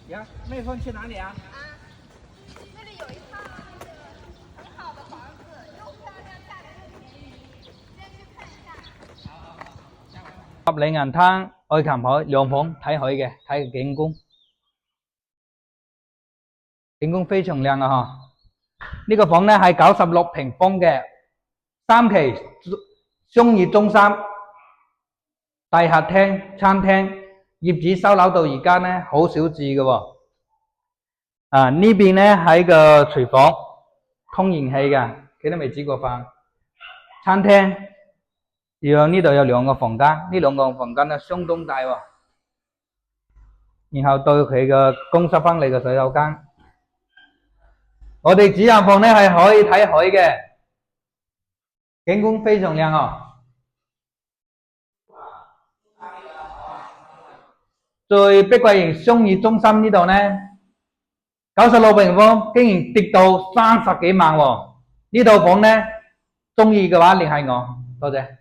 呀，妹夫去哪里啊？那里有一套很好的房子，又漂亮，价格又便宜，先去看一下。十里銀灘愛琴海兩房睇海嘅，睇景觀，景觀非常靚啊！嚇，呢個房咧係96平方嘅3期商業中心，大客廳、餐廳，業主收樓到而家咧好少住嘅喎。啊，呢邊咧係個廚房，通燃氣嘅，佢都未煮過飯。餐廳，呢度有兩個房間，呢兩個房間咧相當大喎。然後對佢嘅公濕分離嘅洗手間，我哋主人房咧係可以睇海嘅，景觀非常靚哦。在碧桂園商業中心呢度咧，96平方竟然跌到30幾萬喎！呢套房咧，中意嘅話聯繫我，多謝。